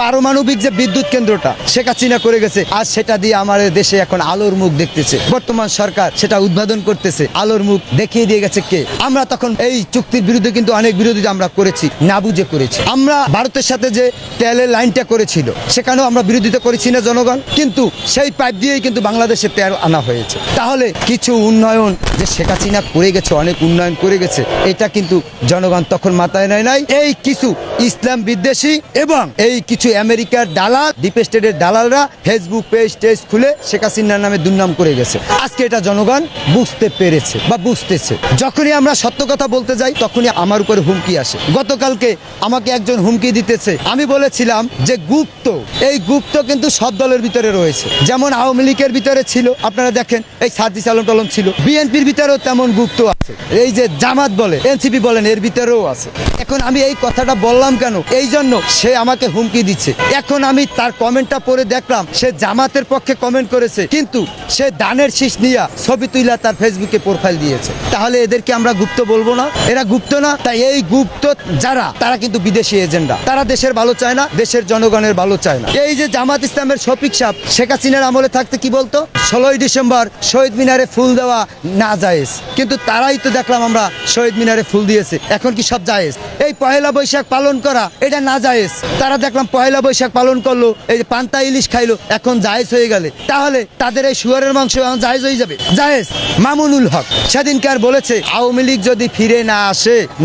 পারমাণবিক যে বিদ্যুৎ কেন্দ্রটা শেখ হাসিনা করে গেছে, আজ সেটা দিয়ে আমাদের দেশে এখন আলোর মুখ দেখতেছে। বর্তমান সরকার সেটা উদ্বোধন করতেছে, আলোর মুখ দেখিয়ে দিয়ে গেছে কে। আমরা তখন এই চুক্তির বিরুদ্ধে কিন্তু অনেক বিরোধিতা আমরা করেছি, না বুঝে করেছি। আমরা ভারতের সাথে যে তেলের লাইনটা করেছিল সেখানেও আমরা বিরোধিতা করেছি না জনগণ, কিন্তু সেই পাইপ দিয়েই কিন্তু বাংলাদেশে তেল আনা হয়েছে। তাহলে কিছু উন্নয়ন যে শেখ হাসিনা করে গেছে, অনেক উন্নয়ন করে গেছে, এটা কিন্তু জনগণ তখন মাথায় নেয় নাই। এই কিছু ইসলাম বিদ্বেষী এবং এই কিছু আমেরিকার দালাল, ডিপ স্টেটের দালালরা ফেসবুক পেজ টেজ খুলে শেখ হাসিনার নামে দুর্নাম করে গেছে। আজকে এটা জনগণ বুঝতে পেরেছে বা বুঝতেছে। যখনই আমরা সত্য কথা বলতে যাই তখনই আমার উপরে হুমকি আসে। গতকালকে আমাকে একজন হুমকি দিতেছে। আমি বলেছিলাম যে গুপ্ত, এই গুপ্ত কিন্তু সব দলের ভিতরে রয়েছে। যেমন আওয়ামী লীগের ভিতরে ছিল, আপনারা দেখেন এই সার্জিস আলম টলম ছিল, বিএনপির ভিতরেও তেমন গুপ্ত আছে। এই যে জামাত বলে, এনসিপি বলেন, এর ভিতরেও আছে। এখন আমি এই কথাটা বললাম কেন? এই জন্য সে আমাকে হুমকি দিচ্ছে। এখন আমি তার কমেন্টটা পড়ে দেখলাম সে জামাতের পক্ষে কমেন্ট করেছে, কিন্তু সে দানের শীষ নিয়ে ছবি তুইলা তার ফেসবুকে প্রোফাইল দিয়েছে। তাহলে এদেরকে আমরা গুপ্ত বলবো না? এরা গুপ্ত না? তাই এই গুপ্ত যারা, তারা কিন্তু বিদেশি এজেন্ডা। তারা দেশের ভালো চায় না, দেশের জনগণের ভালো চায় না। এই যে জামাত ইসলামের শফিক সাহেব শেখ হাসিনার আমলে থাকতে কি বলতো? 16ই ডিসেম্বর শহীদ মিনারে ফুল দেওয়া না জায়েজ, কিন্তু তারাই তো দেখলাম আমরা শহীদ মিনারে ফুল দিয়েছে। এখন কি সব জায়েজ? এই পহেলা বৈশাখ পালন করা এটা না জায়েজ, তারা দেখলাম পহেলা বৈশাখ পালন করলো, এই যে পান্তা ইলিশ খাইলো, এখন জায়েজ হয়ে গেলে তাহলে তাদের এই শুয়ারের মাংস এখন জায়েজ হয়ে যাবে? জায়েজ। মামুনুল হক সেদিনকার বলেছে আওয়ামী লীগ যদি ফিরে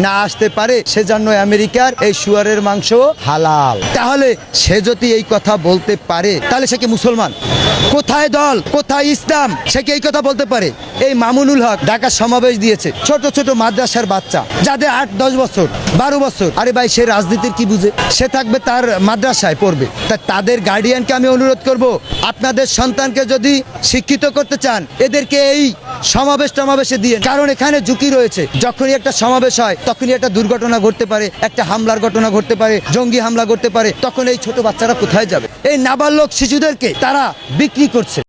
না আসতে পারে সেজন্য আমেরিকার এই শুয়ারের মাংস হালাল। তাহলে সে যদি এই কথা বলতে পারে তাহলে সে কি মুসলমান? কোথায় দল, কোথায় ইসলাম? সে কি এই কথা বলতে পারে? এই মামুনুল হক ঢাকা সমাবেশ দিয়েছে, ছোট ছোট মাদ্রাসার বাচ্চা যাদের 8-10 বছর 12 বছর। আরে ভাই, সে রাজনীতির কি বুঝে? সে থাকবে তার মাদ্রাসায় পড়বে। তা তাদের গার্ডিয়ানকে আমি অনুরোধ করব, আপনাদের সন্তানকে যদি শিক্ষিত করতে চান এদেরকে এই সমাবেশে দিয়ে, কারণ এখানে ঝুঁকি রয়েছে। যখনই একটা সমাবেশ হয় তখনই একটা দুর্ঘটনা ঘটতে পারে, একটা হামলার ঘটনা ঘটতে পারে, জঙ্গি হামলা ঘটতে পারে। তখন এই ছোট বাচ্চারা কোথায় যাবে? এই নাবালক শিশুদেরকে তারা বিক্রি করছে।